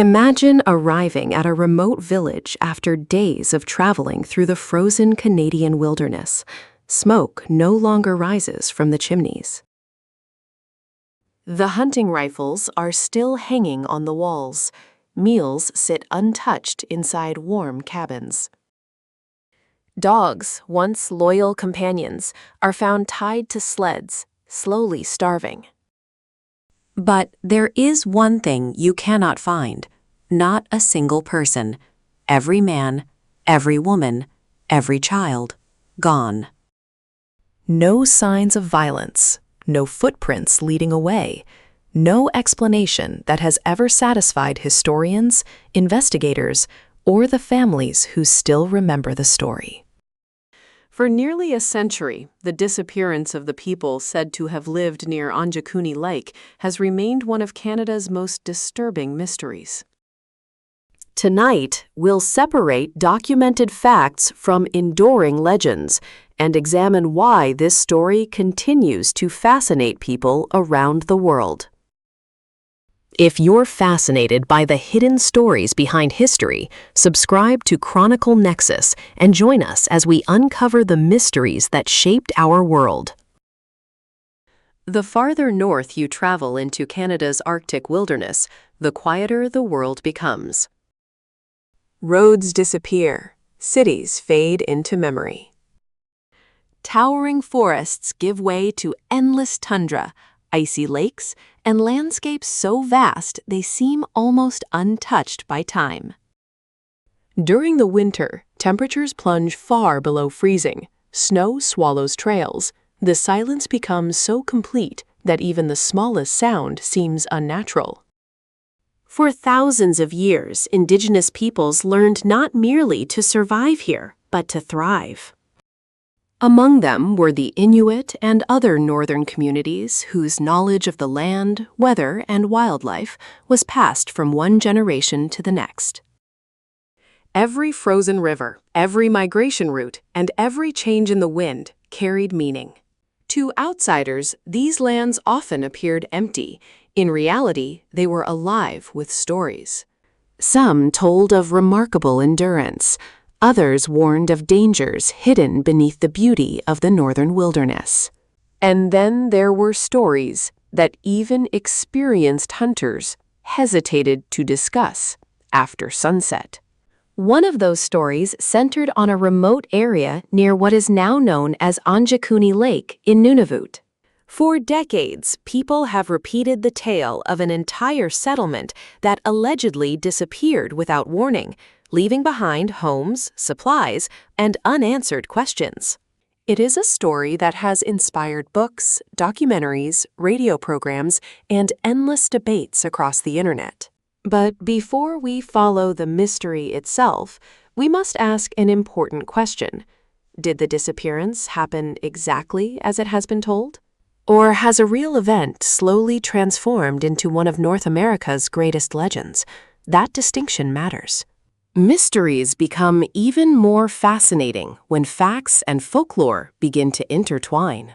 Imagine arriving at a remote village after days of traveling through the frozen Canadian wilderness. Smoke no longer rises from the chimneys. The hunting rifles are still hanging on the walls. Meals sit untouched inside warm cabins. Dogs, once loyal companions, are found tied to sleds, slowly starving. But there is one thing you cannot find. Not a single person. Every man, every woman, every child, gone. No signs of violence, no footprints leading away, no explanation that has ever satisfied historians, investigators, or the families who still remember the story. For nearly a century, the disappearance of the people said to have lived near Anjakuni Lake has remained one of Canada's most disturbing mysteries. Tonight, we'll separate documented facts from enduring legends and examine why this story continues to fascinate people around the world. If you're fascinated by the hidden stories behind history, subscribe to Chronicle Nexus and join us as we uncover the mysteries that shaped our world. The farther north you travel into Canada's Arctic wilderness, the quieter the world becomes. Roads disappear, cities fade into memory. Towering forests give way to endless tundra, icy lakes, and landscapes so vast they seem almost untouched by time. During the winter, temperatures plunge far below freezing. Snow swallows trails. The silence becomes so complete that even the smallest sound seems unnatural. For thousands of years, Indigenous peoples learned not merely to survive here, but to thrive. Among them were the Inuit and other northern communities whose knowledge of the land, weather, and wildlife was passed from one generation to the next. Every frozen river, every migration route, and every change in the wind carried meaning. To outsiders, these lands often appeared empty. In reality, they were alive with stories. Some told of remarkable endurance. Others warned of dangers hidden beneath the beauty of the northern wilderness. And then there were stories that even experienced hunters hesitated to discuss after sunset. One of those stories centered on a remote area near what is now known as Anjakuni Lake in Nunavut. For decades, people have repeated the tale of an entire settlement that allegedly disappeared without warning, leaving behind homes, supplies, and unanswered questions. It is a story that has inspired books, documentaries, radio programs, and endless debates across the internet. But before we follow the mystery itself, we must ask an important question. Did the disappearance happen exactly as it has been told? Or has a real event slowly transformed into one of North America's greatest legends? That distinction matters. Mysteries become even more fascinating when facts and folklore begin to intertwine.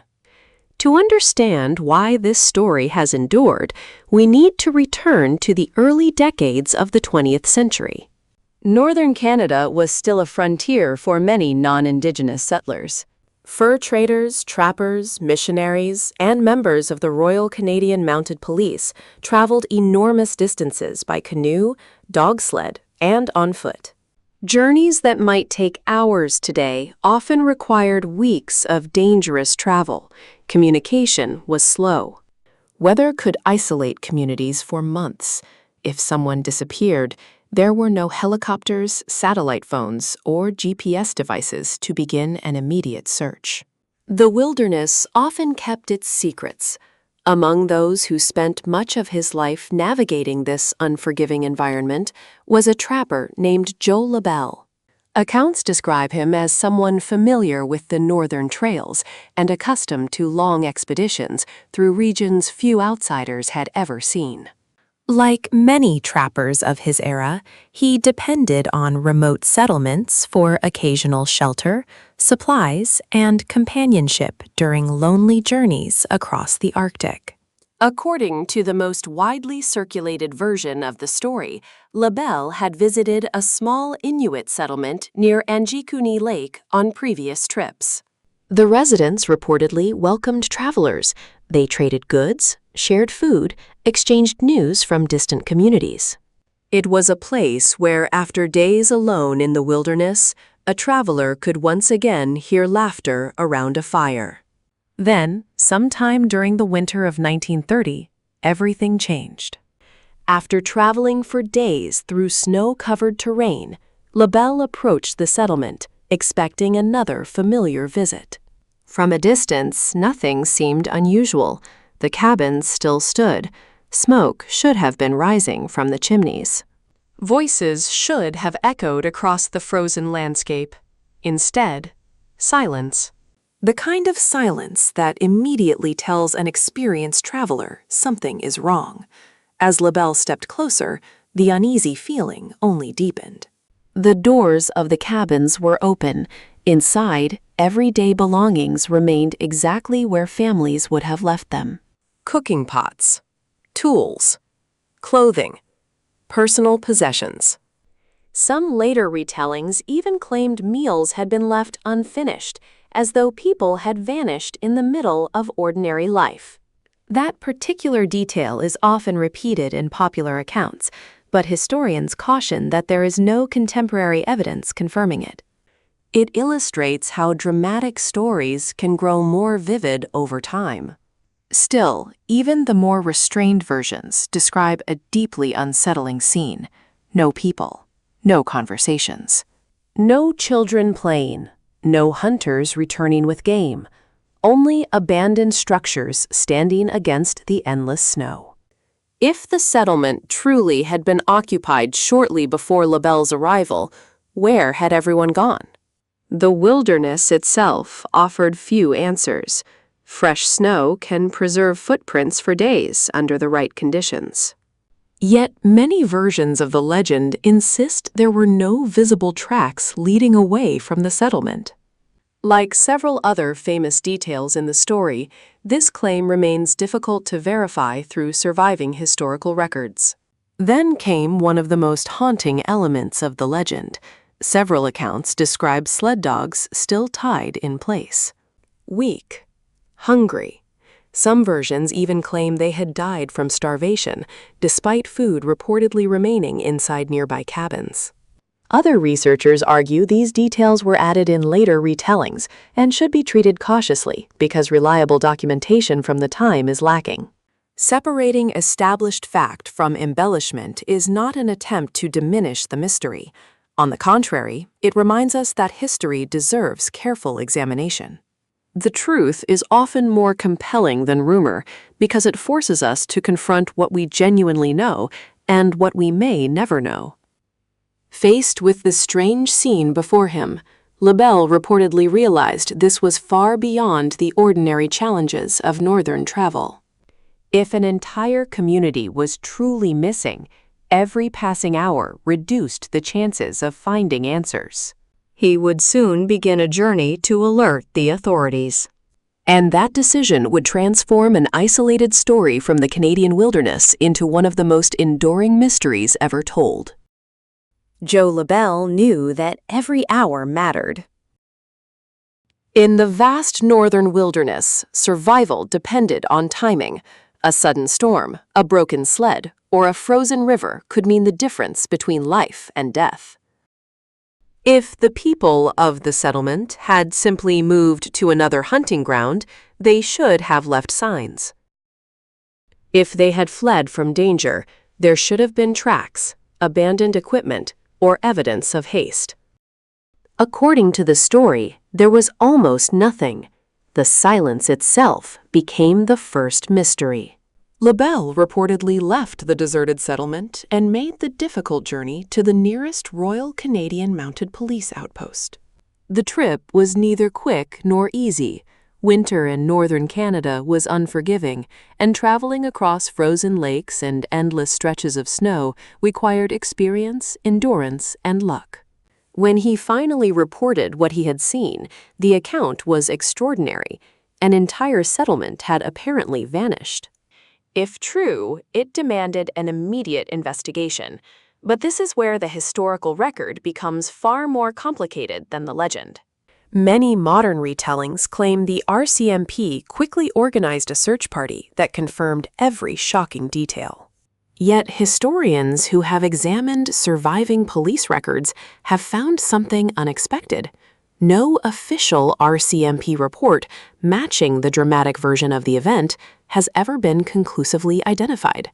To understand why this story has endured, we need to return to the early decades of the 20th century. Northern Canada was still a frontier for many non-Indigenous settlers. Fur traders, trappers, missionaries, and members of the Royal Canadian Mounted Police traveled enormous distances by canoe, dog sled, and on foot. Journeys that might take hours today often required weeks of dangerous travel. Communication was slow. Weather could isolate communities for months. If someone disappeared, there were no helicopters, satellite phones, or GPS devices to begin an immediate search. The wilderness often kept its secrets. Among those who spent much of his life navigating this unforgiving environment was a trapper named Joe LaBelle. Accounts describe him as someone familiar with the northern trails and accustomed to long expeditions through regions few outsiders had ever seen. Like many trappers of his era, he depended on remote settlements for occasional shelter, supplies, and companionship during lonely journeys across the Arctic. According to the most widely circulated version of the story, LaBelle had visited a small Inuit settlement near Angikuni Lake on previous trips. The residents reportedly welcomed travelers. They traded goods, shared food, exchanged news from distant communities. It was a place where, after days alone in the wilderness, a traveler could once again hear laughter around a fire. Then, sometime during the winter of 1930, everything changed. After traveling for days through snow-covered terrain, LaBelle approached the settlement, expecting another familiar visit. From a distance, nothing seemed unusual. The cabins still stood. Smoke should have been rising from the chimneys. Voices should have echoed across the frozen landscape. Instead, silence. The kind of silence that immediately tells an experienced traveler something is wrong. As LaBelle stepped closer, the uneasy feeling only deepened. The doors of the cabins were open. Inside, everyday belongings remained exactly where families would have left them. Cooking pots, tools, clothing, personal possessions. Some later retellings even claimed meals had been left unfinished, as though people had vanished in the middle of ordinary life. That particular detail is often repeated in popular accounts, but historians caution that there is no contemporary evidence confirming it. It illustrates how dramatic stories can grow more vivid over time. Still, even the more restrained versions describe a deeply unsettling scene. No people, no conversations, no children playing, no hunters returning with game, only abandoned structures standing against the endless snow. If the settlement truly had been occupied shortly before LaBelle's arrival, where had everyone gone? The wilderness itself offered few answers. Fresh snow can preserve footprints for days under the right conditions. Yet many versions of the legend insist there were no visible tracks leading away from the settlement. Like several other famous details in the story, this claim remains difficult to verify through surviving historical records. Then came one of the most haunting elements of the legend. Several accounts describe sled dogs still tied in place. Weak, hungry. Some versions even claim they had died from starvation, despite food reportedly remaining inside nearby cabins. Other researchers argue these details were added in later retellings and should be treated cautiously because reliable documentation from the time is lacking. Separating established fact from embellishment is not an attempt to diminish the mystery. On the contrary, it reminds us that history deserves careful examination. The truth is often more compelling than rumor because it forces us to confront what we genuinely know and what we may never know. Faced with the strange scene before him, LaBelle reportedly realized this was far beyond the ordinary challenges of northern travel. If an entire community was truly missing, every passing hour reduced the chances of finding answers. He would soon begin a journey to alert the authorities. And that decision would transform an isolated story from the Canadian wilderness into one of the most enduring mysteries ever told. Joe LaBelle knew that every hour mattered. In the vast northern wilderness, survival depended on timing. A sudden storm, a broken sled, or a frozen river could mean the difference between life and death. If the people of the settlement had simply moved to another hunting ground, they should have left signs. If they had fled from danger, there should have been tracks, abandoned equipment, or evidence of haste. According to the story, there was almost nothing. The silence itself became the first mystery. LaBelle reportedly left the deserted settlement and made the difficult journey to the nearest Royal Canadian Mounted Police outpost. The trip was neither quick nor easy. Winter in northern Canada was unforgiving, and traveling across frozen lakes and endless stretches of snow required experience, endurance, and luck. When he finally reported what he had seen, the account was extraordinary. An entire settlement had apparently vanished. If true, it demanded an immediate investigation. But this is where the historical record becomes far more complicated than the legend. Many modern retellings claim the RCMP quickly organized a search party that confirmed every shocking detail. Yet historians who have examined surviving police records have found something unexpected. No official RCMP report matching the dramatic version of the event has ever been conclusively identified.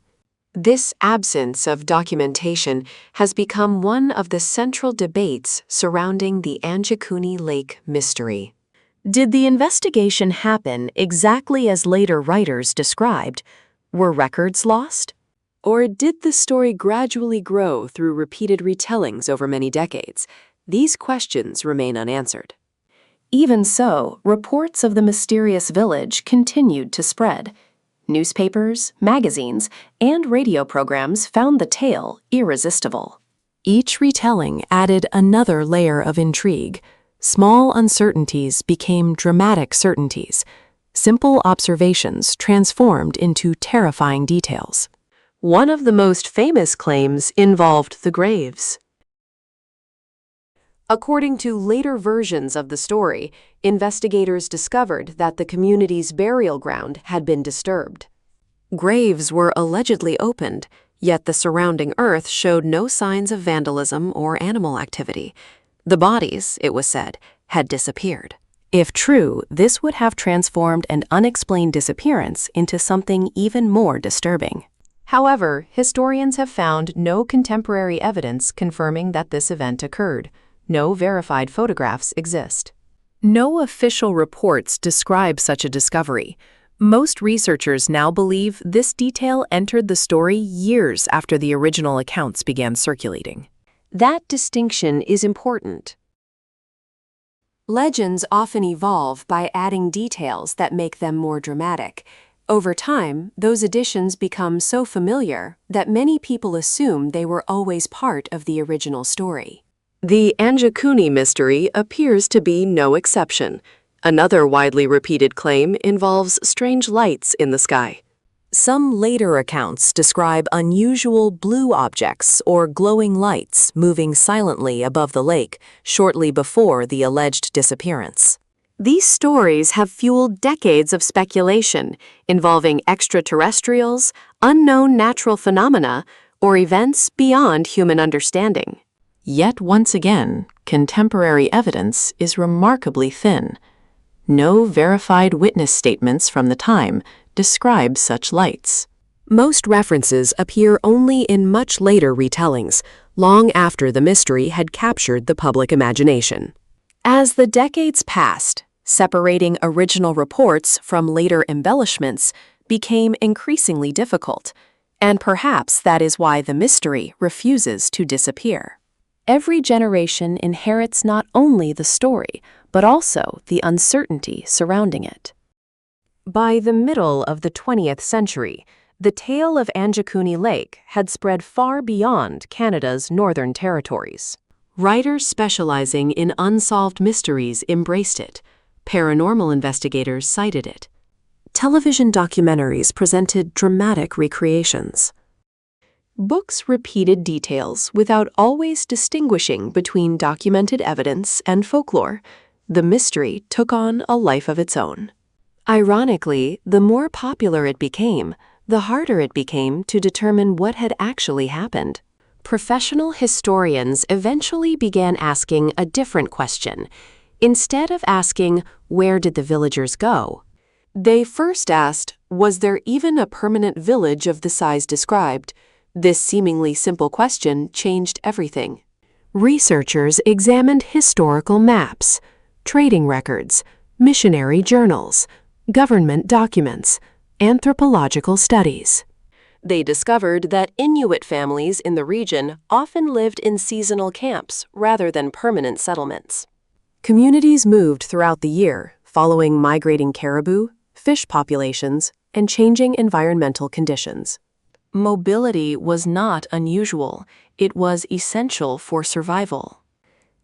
This absence of documentation has become one of the central debates surrounding the Anjikuni Lake mystery. Did the investigation happen exactly as later writers described? Were records lost? Or did the story gradually grow through repeated retellings over many decades? These questions remain unanswered. Even so, reports of the mysterious village continued to spread. Newspapers, magazines, and radio programs found the tale irresistible. Each retelling added another layer of intrigue. Small uncertainties became dramatic certainties. Simple observations transformed into terrifying details. One of the most famous claims involved the graves. According to later versions of the story, investigators discovered that the community's burial ground had been disturbed. Graves were allegedly opened, yet the surrounding earth showed no signs of vandalism or animal activity. The bodies, it was said, had disappeared. If true, this would have transformed an unexplained disappearance into something even more disturbing. However, historians have found no contemporary evidence confirming that this event occurred. No verified photographs exist. No official reports describe such a discovery. Most researchers now believe this detail entered the story years after the original accounts began circulating. That distinction is important. Legends often evolve by adding details that make them more dramatic. Over time, those additions become so familiar that many people assume they were always part of the original story. The Anjikuni mystery appears to be no exception. Another widely repeated claim involves strange lights in the sky. Some later accounts describe unusual blue objects or glowing lights moving silently above the lake shortly before the alleged disappearance. These stories have fueled decades of speculation involving extraterrestrials, unknown natural phenomena, or events beyond human understanding. Yet once again, contemporary evidence is remarkably thin. No verified witness statements from the time describe such lights. Most references appear only in much later retellings, long after the mystery had captured the public imagination. As the decades passed, separating original reports from later embellishments became increasingly difficult, and perhaps that is why the mystery refuses to disappear. Every generation inherits not only the story, but also the uncertainty surrounding it. By the middle of the 20th century, the tale of Anjikuni Lake had spread far beyond Canada's northern territories. Writers specializing in unsolved mysteries embraced it. Paranormal investigators cited it. Television documentaries presented dramatic recreations. Books repeated details without always distinguishing between documented evidence and folklore. The mystery took on a life of its own. Ironically, the more popular it became, the harder it became to determine what had actually happened. Professional historians eventually began asking a different question. Instead of asking, "Where did the villagers go?" they first asked, "Was there even a permanent village of the size described?" This seemingly simple question changed everything. Researchers examined historical maps, trading records, missionary journals, government documents, anthropological studies. They discovered that Inuit families in the region often lived in seasonal camps rather than permanent settlements. Communities moved throughout the year, following migrating caribou, fish populations, and changing environmental conditions. Mobility was not unusual, it was essential for survival.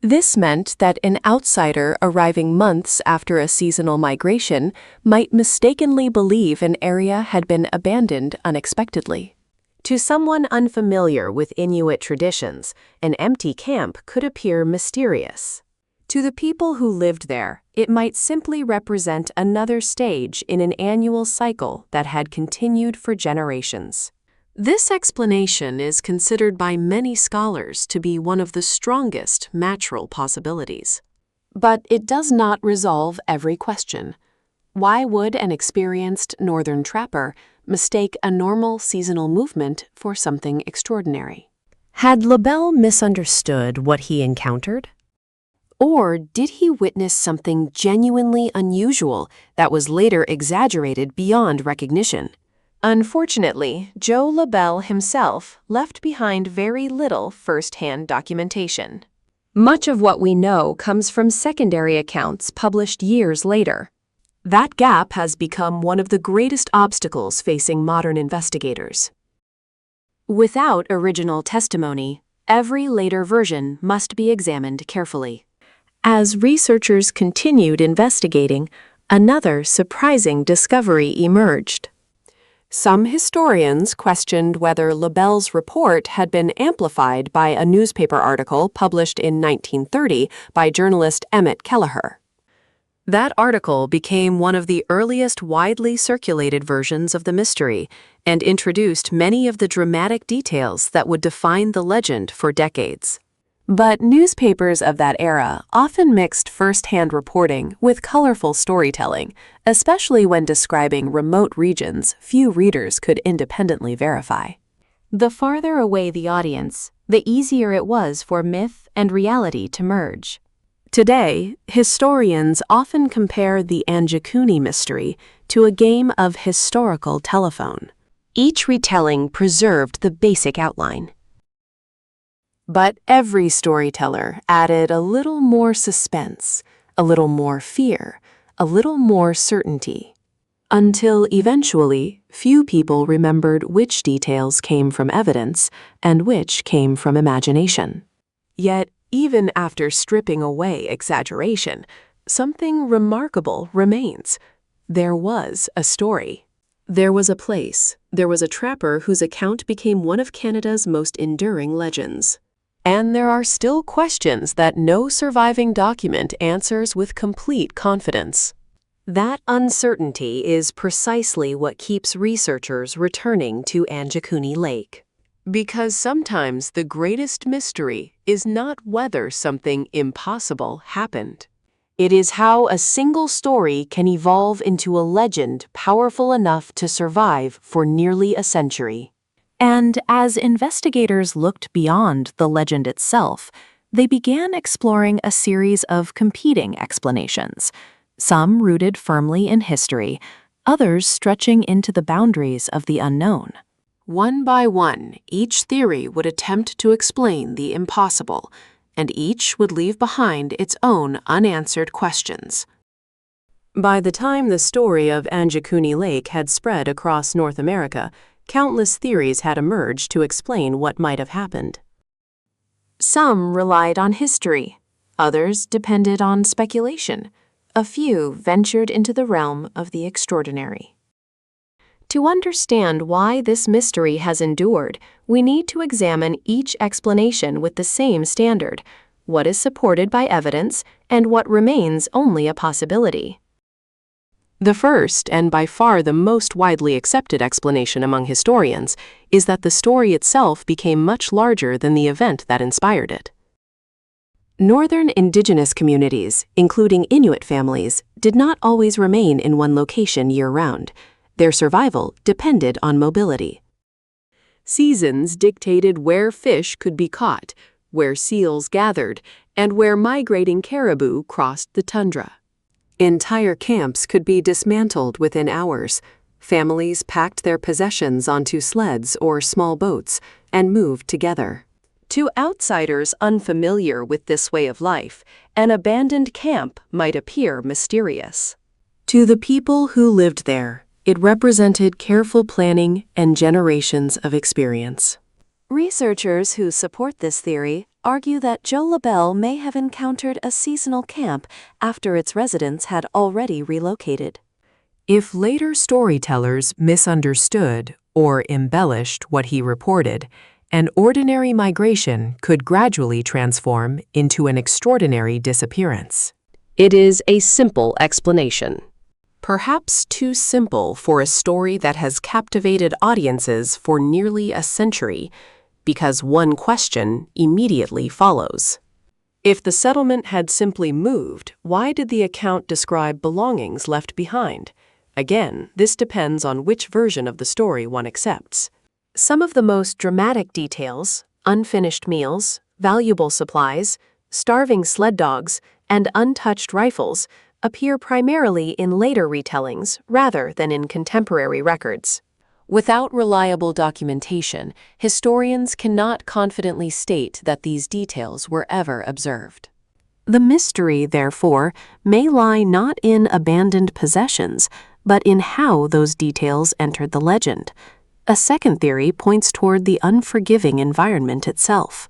This meant that an outsider arriving months after a seasonal migration might mistakenly believe an area had been abandoned unexpectedly. To someone unfamiliar with Inuit traditions, an empty camp could appear mysterious. To the people who lived there, it might simply represent another stage in an annual cycle that had continued for generations. This explanation is considered by many scholars to be one of the strongest natural possibilities. But it does not resolve every question. Why would an experienced northern trapper mistake a normal seasonal movement for something extraordinary? Had LaBelle misunderstood what he encountered? Or did he witness something genuinely unusual that was later exaggerated beyond recognition? Unfortunately, Joe LaBelle himself left behind very little first-hand documentation. Much of what we know comes from secondary accounts published years later. That gap has become one of the greatest obstacles facing modern investigators. Without original testimony, every later version must be examined carefully. As researchers continued investigating, another surprising discovery emerged. Some historians questioned whether LaBelle's report had been amplified by a newspaper article published in 1930 by journalist Emmett Kelleher. That article became one of the earliest widely circulated versions of the mystery and introduced many of the dramatic details that would define the legend for decades. But newspapers of that era often mixed first-hand reporting with colorful storytelling, especially when describing remote regions few readers could independently verify. The farther away the audience, the easier it was for myth and reality to merge. Today, historians often compare the Anjikuni mystery to a game of historical telephone. Each retelling preserved the basic outline. But every storyteller added a little more suspense, a little more fear, a little more certainty, until eventually few people remembered which details came from evidence and which came from imagination. Yet, even after stripping away exaggeration, something remarkable remains. There was a story. There was a place. There was a trapper whose account became one of Canada's most enduring legends. And there are still questions that no surviving document answers with complete confidence. That uncertainty is precisely what keeps researchers returning to Anjikuni Lake. Because sometimes the greatest mystery is not whether something impossible happened. It is how a single story can evolve into a legend powerful enough to survive for nearly a century. And as investigators looked beyond the legend itself, they began exploring a series of competing explanations, some rooted firmly in history, others stretching into the boundaries of the unknown. One by one, each theory would attempt to explain the impossible, and each would leave behind its own unanswered questions. By the time the story of Anjikuni Lake had spread across North America, countless theories had emerged to explain what might have happened. Some relied on history, others depended on speculation, a few ventured into the realm of the extraordinary. To understand why this mystery has endured, we need to examine each explanation with the same standard: what is supported by evidence and what remains only a possibility. The first, and by far the most widely accepted explanation among historians, is that the story itself became much larger than the event that inspired it. Northern indigenous communities, including Inuit families, did not always remain in one location year-round. Their survival depended on mobility. Seasons dictated where fish could be caught, where seals gathered, and where migrating caribou crossed the tundra. Entire camps could be dismantled within hours. Families packed their possessions onto sleds or small boats and moved together. To outsiders unfamiliar with this way of life, an abandoned camp might appear mysterious. To the people who lived there, it represented careful planning and generations of experience. Researchers who support this theory argue that Joe LaBelle may have encountered a seasonal camp after its residents had already relocated. If later storytellers misunderstood or embellished what he reported, an ordinary migration could gradually transform into an extraordinary disappearance. It is a simple explanation. Perhaps too simple for a story that has captivated audiences for nearly a century, because one question immediately follows. If the settlement had simply moved, why did the account describe belongings left behind? Again, this depends on which version of the story one accepts. Some of the most dramatic details, unfinished meals, valuable supplies, starving sled dogs, and untouched rifles, appear primarily in later retellings rather than in contemporary records. Without reliable documentation, historians cannot confidently state that these details were ever observed. The mystery, therefore, may lie not in abandoned possessions, but in how those details entered the legend. A second theory points toward the unforgiving environment itself.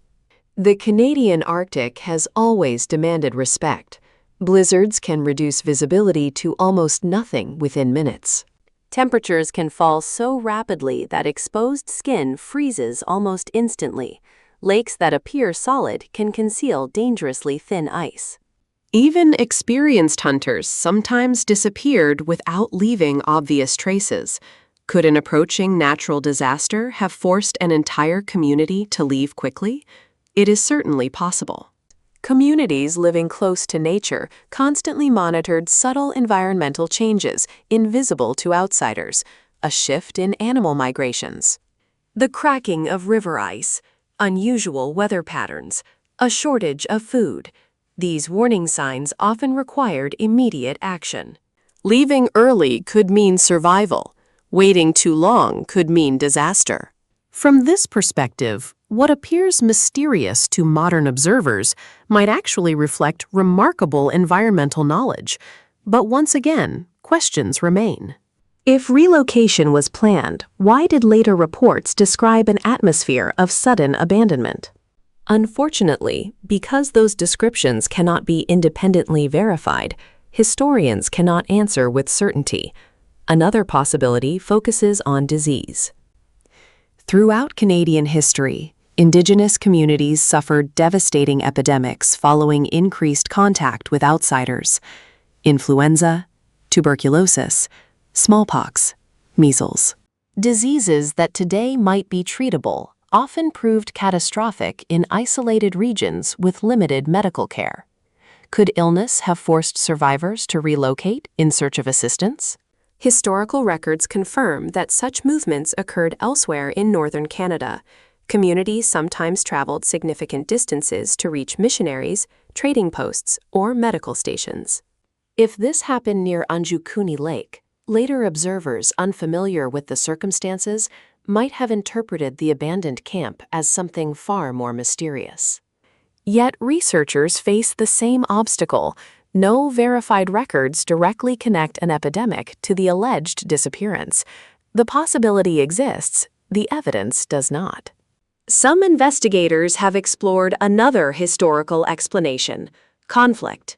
The Canadian Arctic has always demanded respect. Blizzards can reduce visibility to almost nothing within minutes. Temperatures can fall so rapidly that exposed skin freezes almost instantly. Lakes that appear solid can conceal dangerously thin ice. Even experienced hunters sometimes disappeared without leaving obvious traces. Could an approaching natural disaster have forced an entire community to leave quickly? It is certainly possible. Communities living close to nature constantly monitored subtle environmental changes invisible to outsiders, a shift in animal migrations, the cracking of river ice, unusual weather patterns, a shortage of food. These warning signs often required immediate action. Leaving early could mean survival. Waiting too long could mean disaster. From this perspective, what appears mysterious to modern observers might actually reflect remarkable environmental knowledge. But once again, questions remain. If relocation was planned, why did later reports describe an atmosphere of sudden abandonment? Unfortunately, because those descriptions cannot be independently verified, historians cannot answer with certainty. Another possibility focuses on disease. Throughout Canadian history, Indigenous communities suffered devastating epidemics following increased contact with outsiders. Influenza, tuberculosis, smallpox, measles. Diseases that today might be treatable often proved catastrophic in isolated regions with limited medical care. Could illness have forced survivors to relocate in search of assistance? Historical records confirm that such movements occurred elsewhere in northern Canada. Communities sometimes traveled significant distances to reach missionaries, trading posts, or medical stations. If this happened near Unjukuni Lake, later observers unfamiliar with the circumstances might have interpreted the abandoned camp as something far more mysterious. Yet researchers face the same obstacle. No verified records directly connect an epidemic to the alleged disappearance. The possibility exists, the evidence does not. Some investigators have explored another historical explanation: conflict.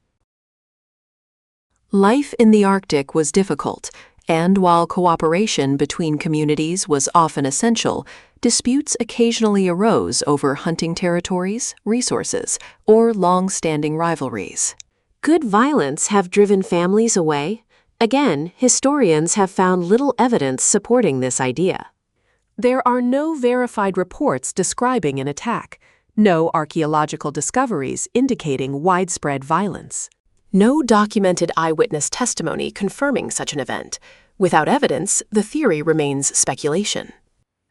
Life in the Arctic was difficult, and while cooperation between communities was often essential, disputes occasionally arose over hunting territories, resources, or long-standing rivalries. Could violence have driven families away? Again, historians have found little evidence supporting this idea. There are no verified reports describing an attack, no archaeological discoveries indicating widespread violence. No documented eyewitness testimony confirming such an event. Without evidence, the theory remains speculation.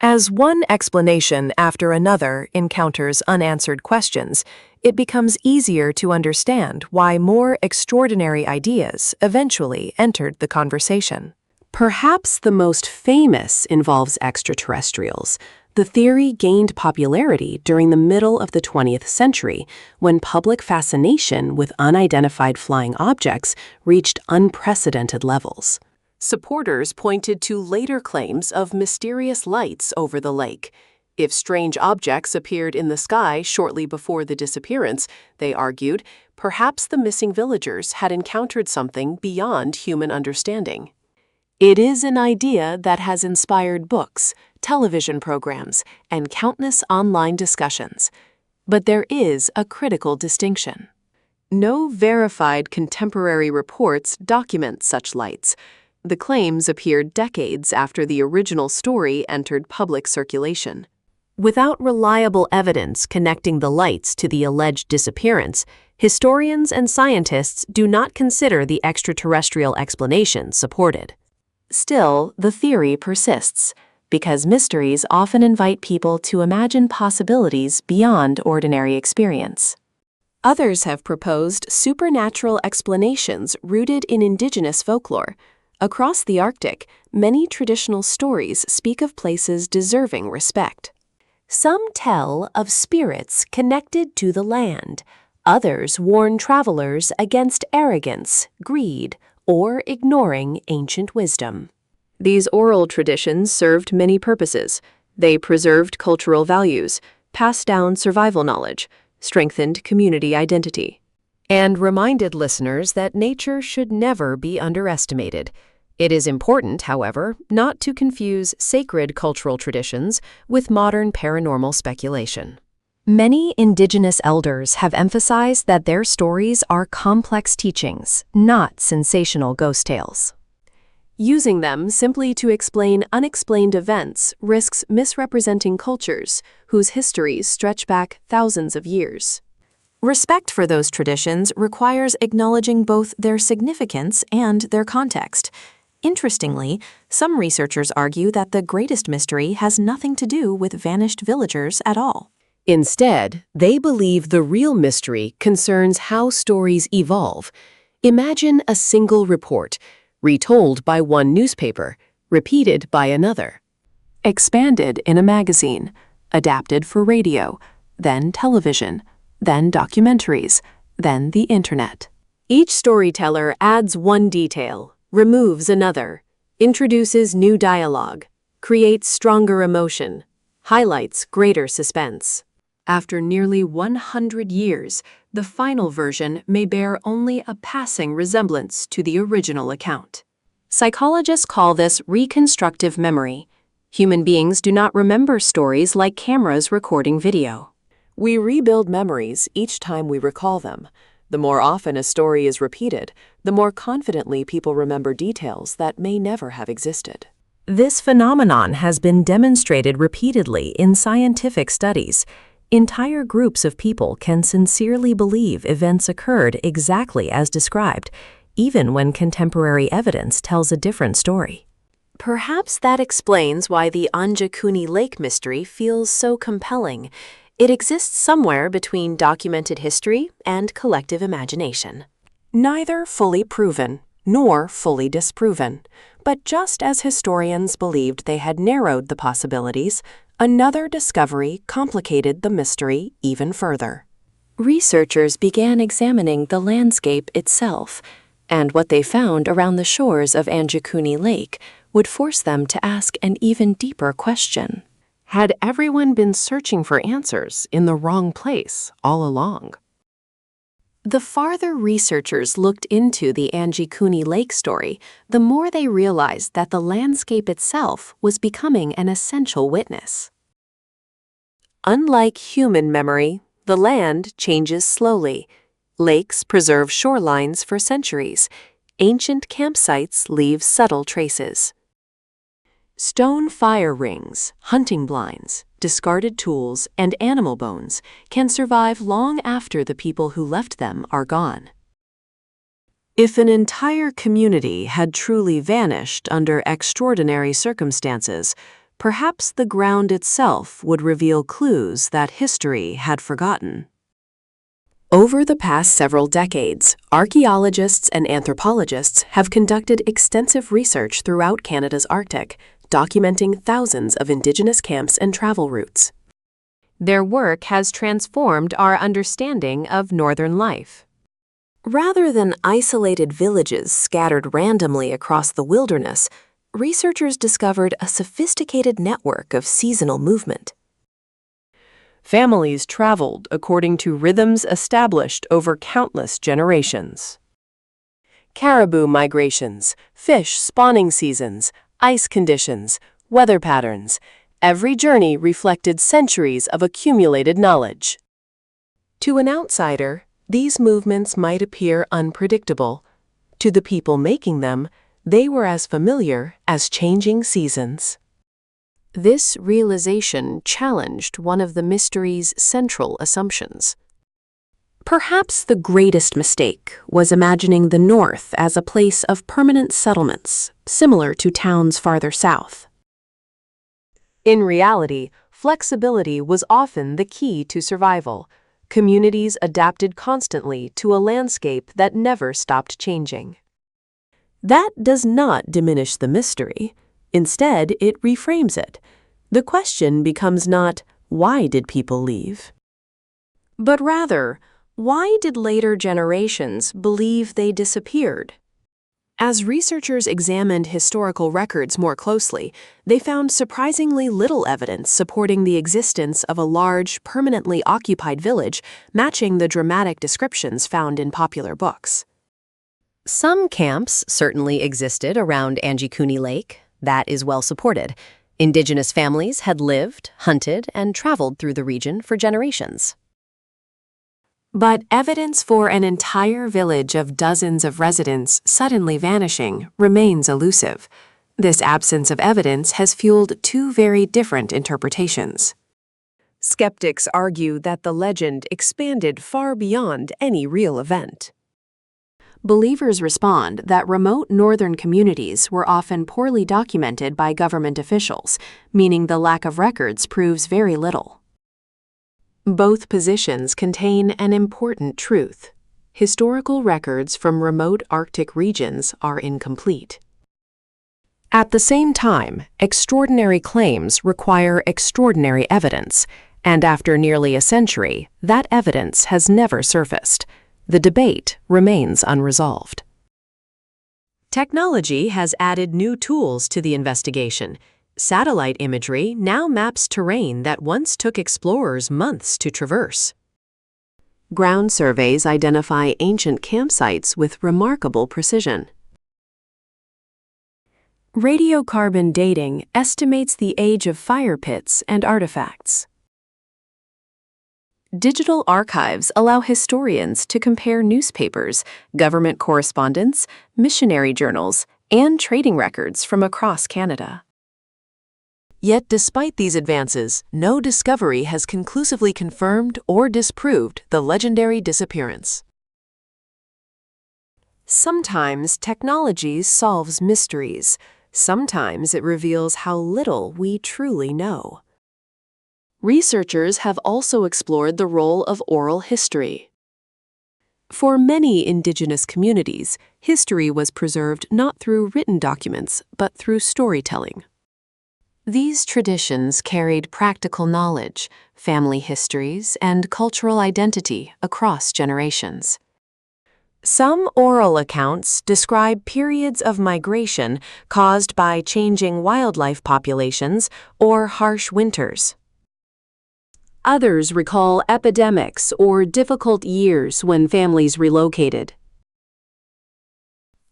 As one explanation after another encounters unanswered questions, it becomes easier to understand why more extraordinary ideas eventually entered the conversation. Perhaps the most famous involves extraterrestrials. The theory gained popularity during the middle of the 20th century, when public fascination with unidentified flying objects reached unprecedented levels. Supporters pointed to later claims of mysterious lights over the lake. If strange objects appeared in the sky shortly before the disappearance, they argued, perhaps the missing villagers had encountered something beyond human understanding. It is an idea that has inspired books, television programs, and countless online discussions. But there is a critical distinction. No verified contemporary reports document such lights. The claims appeared decades after the original story entered public circulation. Without reliable evidence connecting the lights to the alleged disappearance, historians and scientists do not consider the extraterrestrial explanation supported. Still, the theory persists, because mysteries often invite people to imagine possibilities beyond ordinary experience. Others have proposed supernatural explanations rooted in indigenous folklore. Across the Arctic, many traditional stories speak of places deserving respect. Some tell of spirits connected to the land. Others warn travelers against arrogance, greed, or ignoring ancient wisdom. These oral traditions served many purposes. They preserved cultural values, passed down survival knowledge, strengthened community identity, and reminded listeners that nature should never be underestimated. It is important, however, not to confuse sacred cultural traditions with modern paranormal speculation. Many indigenous elders have emphasized that their stories are complex teachings, not sensational ghost tales. Using them simply to explain unexplained events risks misrepresenting cultures whose histories stretch back thousands of years. Respect for those traditions requires acknowledging both their significance and their context. Interestingly, some researchers argue that the greatest mystery has nothing to do with vanished villagers at all. Instead, they believe the real mystery concerns how stories evolve. Imagine a single report, retold by one newspaper, repeated by another. Expanded in a magazine, adapted for radio, then television, then documentaries, then the internet. Each storyteller adds one detail, removes another, introduces new dialogue, creates stronger emotion, highlights greater suspense. After nearly 100 years, the final version may bear only a passing resemblance to the original account. Psychologists call this reconstructive memory. Human beings do not remember stories like cameras recording video. We rebuild memories each time we recall them. The more often a story is repeated, the more confidently people remember details that may never have existed. This phenomenon has been demonstrated repeatedly in scientific studies. Entire groups of people can sincerely believe events occurred exactly as described, even when contemporary evidence tells a different story. Perhaps that explains why the Anjakuni Lake mystery feels so compelling. It exists somewhere between documented history and collective imagination. Neither fully proven, nor fully disproven. But just as historians believed they had narrowed the possibilities, another discovery complicated the mystery even further. Researchers began examining the landscape itself, and what they found around the shores of Anjakuni Lake would force them to ask an even deeper question. Had everyone been searching for answers in the wrong place all along? The farther researchers looked into the Anjakuni Lake story, the more they realized that the landscape itself was becoming an essential witness. Unlike human memory, the land changes slowly. Lakes preserve shorelines for centuries. Ancient campsites leave subtle traces. Stone fire rings, hunting blinds, discarded tools, and animal bones can survive long after the people who left them are gone. If an entire community had truly vanished under extraordinary circumstances, perhaps the ground itself would reveal clues that history had forgotten. Over the past several decades, archaeologists and anthropologists have conducted extensive research throughout Canada's Arctic, documenting thousands of Indigenous camps and travel routes. Their work has transformed our understanding of northern life. Rather than isolated villages scattered randomly across the wilderness, researchers discovered a sophisticated network of seasonal movement. Families traveled according to rhythms established over countless generations. Caribou migrations, fish spawning seasons, ice conditions, weather patterns. Every journey reflected centuries of accumulated knowledge. To an outsider, these movements might appear unpredictable. To the people making them, they were as familiar as changing seasons. This realization challenged one of the mystery's central assumptions. Perhaps the greatest mistake was imagining the North as a place of permanent settlements, similar to towns farther south. In reality, flexibility was often the key to survival. Communities adapted constantly to a landscape that never stopped changing. That does not diminish the mystery. Instead, it reframes it. The question becomes not, why did people leave? But rather, why did later generations believe they disappeared? As researchers examined historical records more closely, they found surprisingly little evidence supporting the existence of a large, permanently occupied village matching the dramatic descriptions found in popular books. Some camps certainly existed around Anjikuni Lake. That is well supported. Indigenous families had lived, hunted, and traveled through the region for generations. But evidence for an entire village of dozens of residents suddenly vanishing remains elusive. This absence of evidence has fueled two very different interpretations. Skeptics argue that the legend expanded far beyond any real event. Believers respond that remote northern communities were often poorly documented by government officials, meaning the lack of records proves very little. Both positions contain an important truth. Historical records from remote Arctic regions are incomplete. At the same time, extraordinary claims require extraordinary evidence, and after nearly a century, that evidence has never surfaced. The debate remains unresolved. Technology has added new tools to the investigation. Satellite imagery now maps terrain that once took explorers months to traverse. Ground surveys identify ancient campsites with remarkable precision. Radiocarbon dating estimates the age of fire pits and artifacts. Digital archives allow historians to compare newspapers, government correspondence, missionary journals, and trading records from across Canada. Yet despite these advances, no discovery has conclusively confirmed or disproved the legendary disappearance. Sometimes technology solves mysteries. Sometimes it reveals how little we truly know. Researchers have also explored the role of oral history. For many Indigenous communities, history was preserved not through written documents, but through storytelling. These traditions carried practical knowledge, family histories, and cultural identity across generations. Some oral accounts describe periods of migration caused by changing wildlife populations or harsh winters. Others recall epidemics or difficult years when families relocated.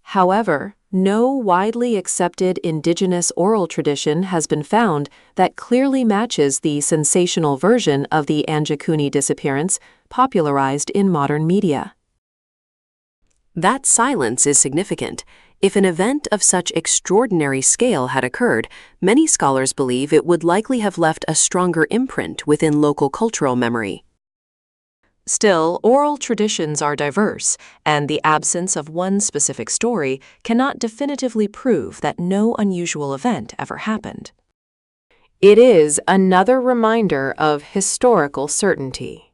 However, no widely accepted Indigenous oral tradition has been found that clearly matches the sensational version of the Anjikuni disappearance popularized in modern media. That silence is significant. If an event of such extraordinary scale had occurred, many scholars believe it would likely have left a stronger imprint within local cultural memory. Still, oral traditions are diverse, and the absence of one specific story cannot definitively prove that no unusual event ever happened. It is another reminder of historical certainty.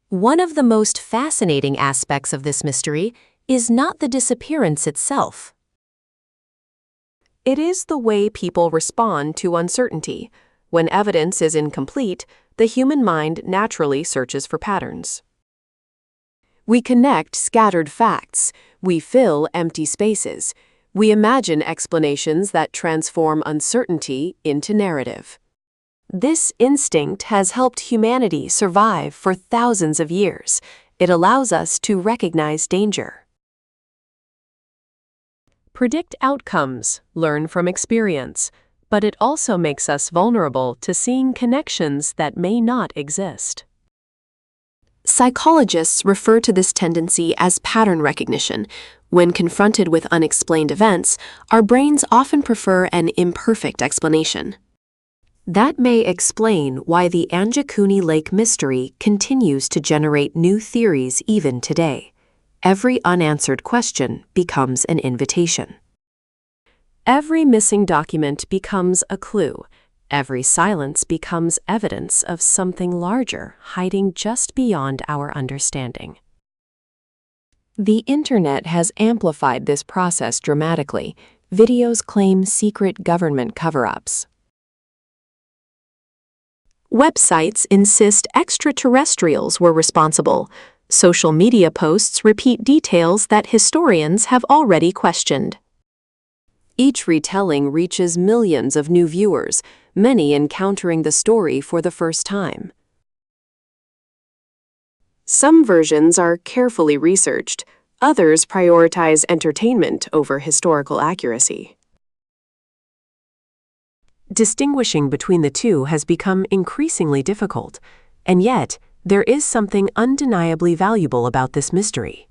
One of the most fascinating aspects of this mystery is not the disappearance itself. It is the way people respond to uncertainty. When evidence is incomplete, the human mind naturally searches for patterns. We connect scattered facts, we fill empty spaces, we imagine explanations that transform uncertainty into narrative. This instinct has helped humanity survive for thousands of years. It allows us to recognize danger, predict outcomes, learn from experience, but it also makes us vulnerable to seeing connections that may not exist. Psychologists refer to this tendency as pattern recognition. When confronted with unexplained events, our brains often prefer an imperfect explanation. That may explain why the Anjikuni Lake mystery continues to generate new theories even today. Every unanswered question becomes an invitation. Every missing document becomes a clue. Every silence becomes evidence of something larger hiding just beyond our understanding. The internet has amplified this process dramatically. Videos claim secret government cover-ups. Websites insist extraterrestrials were responsible. Social media posts repeat details that historians have already questioned. Each retelling reaches millions of new viewers, many encountering the story for the first time. Some versions are carefully researched, others prioritize entertainment over historical accuracy. Distinguishing between the two has become increasingly difficult, and yet there is something undeniably valuable about this mystery.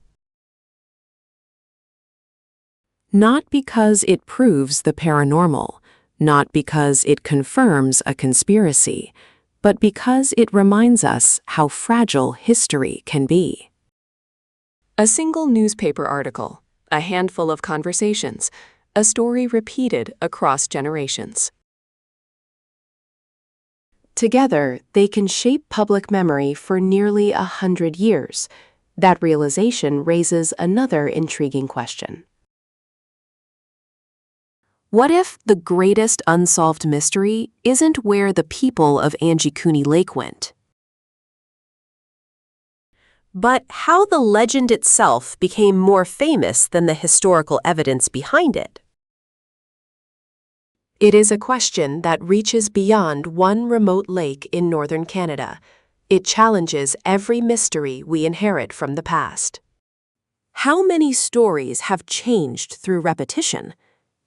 Not because it proves the paranormal, not because it confirms a conspiracy, but because it reminds us how fragile history can be. A single newspaper article, a handful of conversations, a story repeated across generations. Together, they can shape public memory for nearly 100 years. That realization raises another intriguing question. What if the greatest unsolved mystery isn't where the people of Anjikuni Lake went, but how the legend itself became more famous than the historical evidence behind it? It is a question that reaches beyond one remote lake in northern Canada. It challenges every mystery we inherit from the past. How many stories have changed through repetition?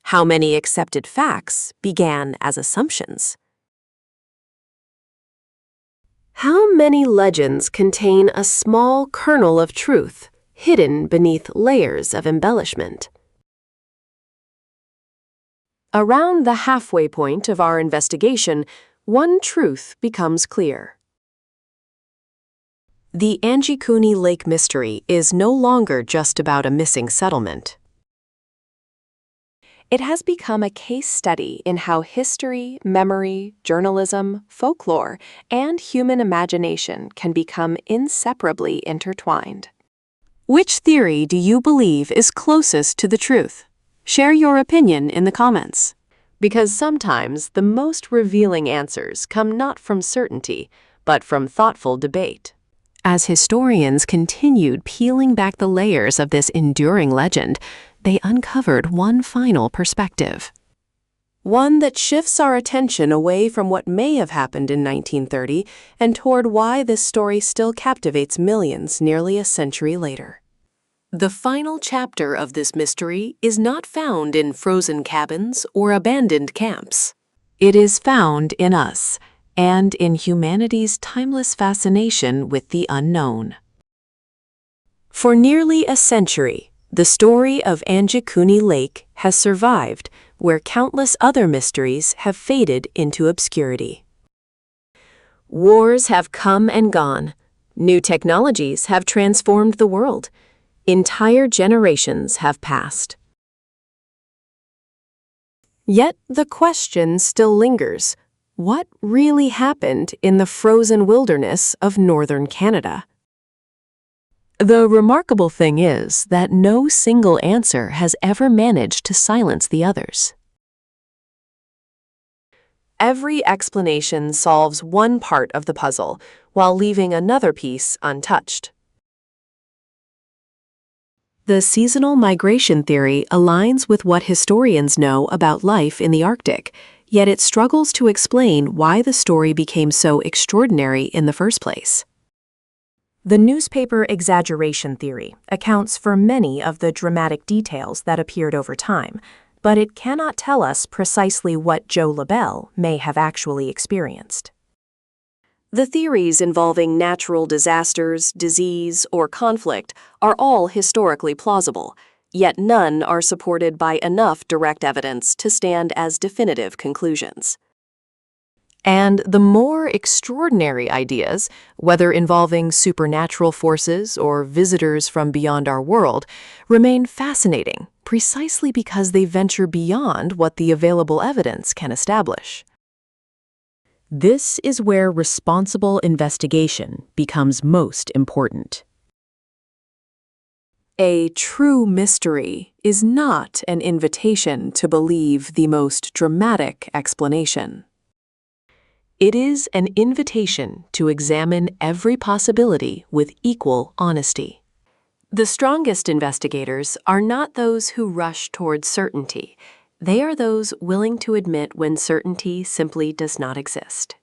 How many accepted facts began as assumptions? How many legends contain a small kernel of truth hidden beneath layers of embellishment? Around the halfway point of our investigation, one truth becomes clear. The Anjikuni Lake mystery is no longer just about a missing settlement. It has become a case study in how history, memory, journalism, folklore, and human imagination can become inseparably intertwined. Which theory do you believe is closest to the truth? Share your opinion in the comments. Because sometimes the most revealing answers come not from certainty, but from thoughtful debate. As historians continued peeling back the layers of this enduring legend, they uncovered one final perspective. One that shifts our attention away from what may have happened in 1930 and toward why this story still captivates millions nearly a century later. The final chapter of this mystery is not found in frozen cabins or abandoned camps. It is found in us and in humanity's timeless fascination with the unknown. For nearly a century, the story of Anjikuni Lake has survived where countless other mysteries have faded into obscurity. Wars have come and gone. New technologies have transformed the world. Entire generations have passed. Yet the question still lingers. What really happened in the frozen wilderness of northern Canada? The remarkable thing is that no single answer has ever managed to silence the others. Every explanation solves one part of the puzzle, while leaving another piece untouched. The seasonal migration theory aligns with what historians know about life in the Arctic, yet it struggles to explain why the story became so extraordinary in the first place. The newspaper exaggeration theory accounts for many of the dramatic details that appeared over time, but it cannot tell us precisely what Joe LaBelle may have actually experienced. The theories involving natural disasters, disease, or conflict are all historically plausible, yet none are supported by enough direct evidence to stand as definitive conclusions. And the more extraordinary ideas, whether involving supernatural forces or visitors from beyond our world, remain fascinating precisely because they venture beyond what the available evidence can establish. This is where responsible investigation becomes most important. A true mystery is not an invitation to believe the most dramatic explanation. It is an invitation to examine every possibility with equal honesty. The strongest investigators are not those who rush towards certainty. They are those willing to admit when certainty simply does not exist.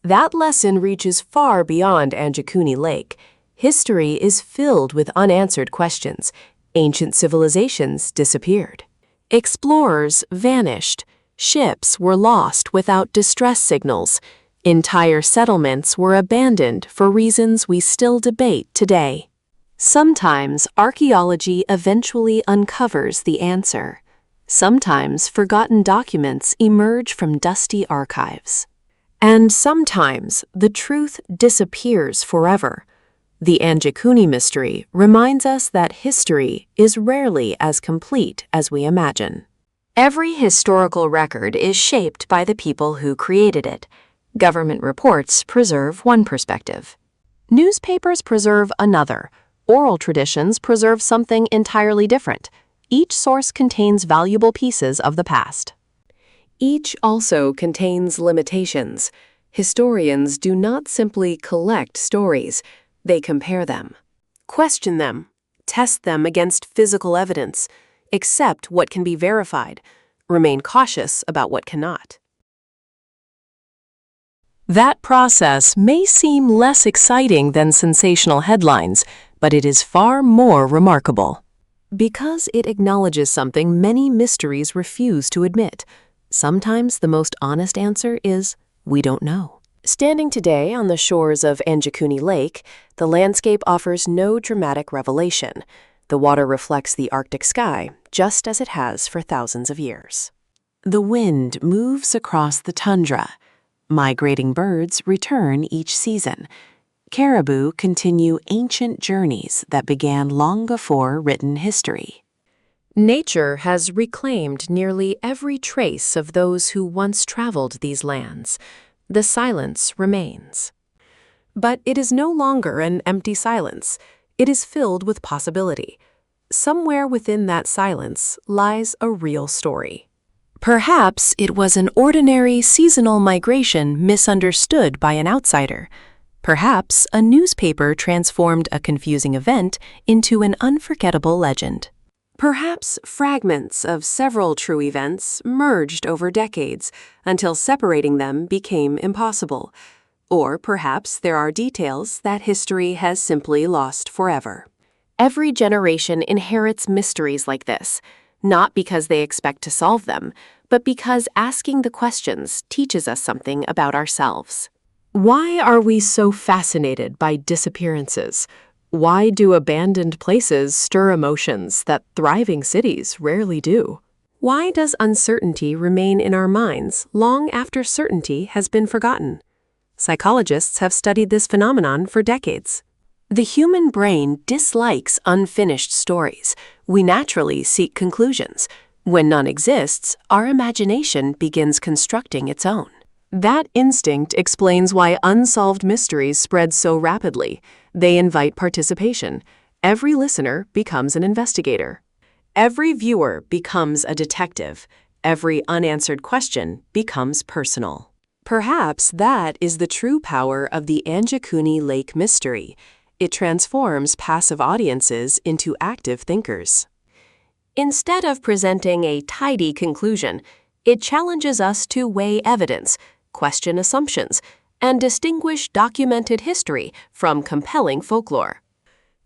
That lesson reaches far beyond Anjikuni Lake. History is filled with unanswered questions. Ancient civilizations disappeared. Explorers vanished. Ships were lost without distress signals. Entire settlements were abandoned for reasons we still debate today. Sometimes archaeology eventually uncovers the answer. Sometimes forgotten documents emerge from dusty archives. And sometimes the truth disappears forever. The Anjikuni mystery reminds us that history is rarely as complete as we imagine. Every historical record is shaped by the people who created it. Government reports preserve one perspective. Newspapers preserve another. Oral traditions preserve something entirely different. Each source contains valuable pieces of the past. Each also contains limitations. Historians do not simply collect stories, they compare them, question them, test them against physical evidence, accept what can be verified, remain cautious about what cannot. That process may seem less exciting than sensational headlines, but it is far more remarkable. Because it acknowledges something many mysteries refuse to admit. Sometimes the most honest answer is, we don't know. Standing today on the shores of Anjikuni Lake, the landscape offers no dramatic revelation. The water reflects the Arctic sky, just as it has for thousands of years. The wind moves across the tundra. Migrating birds return each season. Caribou continue ancient journeys that began long before written history. Nature has reclaimed nearly every trace of those who once traveled these lands. The silence remains. But it is no longer an empty silence. It is filled with possibility. Somewhere within that silence lies a real story. Perhaps it was an ordinary seasonal migration misunderstood by an outsider. Perhaps a newspaper transformed a confusing event into an unforgettable legend. Perhaps fragments of several true events merged over decades until separating them became impossible. Or perhaps there are details that history has simply lost forever. Every generation inherits mysteries like this, not because they expect to solve them, but because asking the questions teaches us something about ourselves. Why are we so fascinated by disappearances? Why do abandoned places stir emotions that thriving cities rarely do? Why does uncertainty remain in our minds long after certainty has been forgotten? Psychologists have studied this phenomenon for decades. The human brain dislikes unfinished stories. We naturally seek conclusions. When none exists, our imagination begins constructing its own. That instinct explains why unsolved mysteries spread so rapidly. They invite participation. Every listener becomes an investigator. Every viewer becomes a detective. Every unanswered question becomes personal. Perhaps that is the true power of the Anjikuni Lake mystery. It transforms passive audiences into active thinkers. Instead of presenting a tidy conclusion, It challenges us to weigh evidence, question assumptions, and distinguish documented history from compelling folklore.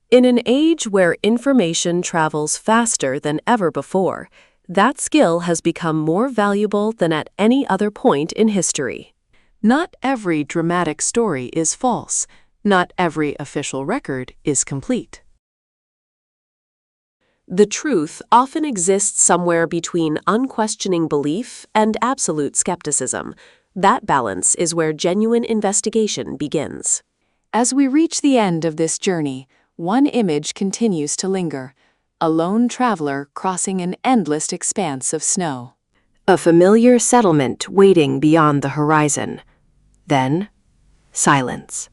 In an age where information travels faster than ever before, that skill has become more valuable than at any other point in history. Not every dramatic story is false. Not every official record is complete. The truth often exists somewhere between unquestioning belief and absolute skepticism. That balance is where genuine investigation begins. As we reach the end of this journey, one image continues to linger: a lone traveler crossing an endless expanse of snow. A familiar settlement waiting beyond the horizon. Then, silence.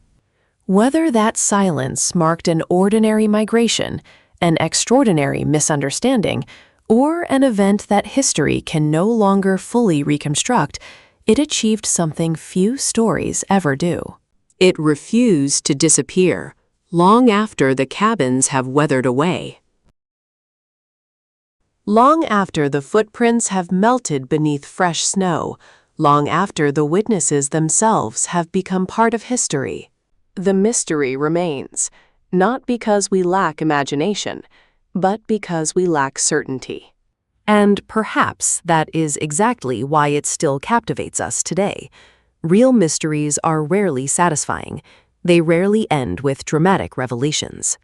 Whether that silence marked an ordinary migration, an extraordinary misunderstanding, or an event that history can no longer fully reconstruct, it achieved something few stories ever do. It refused to disappear, long after the cabins have weathered away. Long after the footprints have melted beneath fresh snow, long after the witnesses themselves have become part of history. The mystery remains, not because we lack imagination, but because we lack certainty. And perhaps that is exactly why it still captivates us today. Real mysteries are rarely satisfying. They rarely end with dramatic revelations.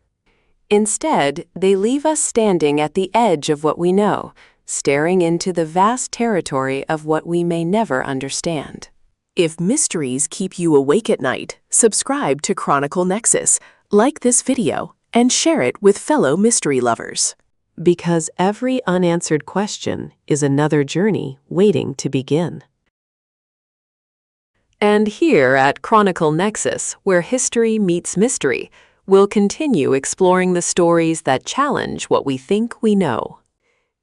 Instead, they leave us standing at the edge of what we know, staring into the vast territory of what we may never understand. If mysteries keep you awake at night, subscribe to Chronicle Nexus, like this video, and share it with fellow mystery lovers. Because every unanswered question is another journey waiting to begin. And here at Chronicle Nexus, where history meets mystery, we'll continue exploring the stories that challenge what we think we know.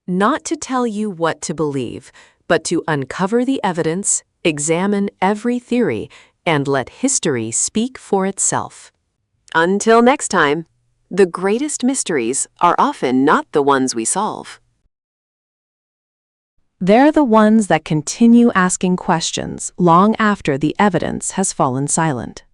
Not to tell you what to believe, but to uncover the evidence, examine every theory, and let history speak for itself. Until next time, the greatest mysteries are often not the ones we solve. They're the ones that continue asking questions long after the evidence has fallen silent.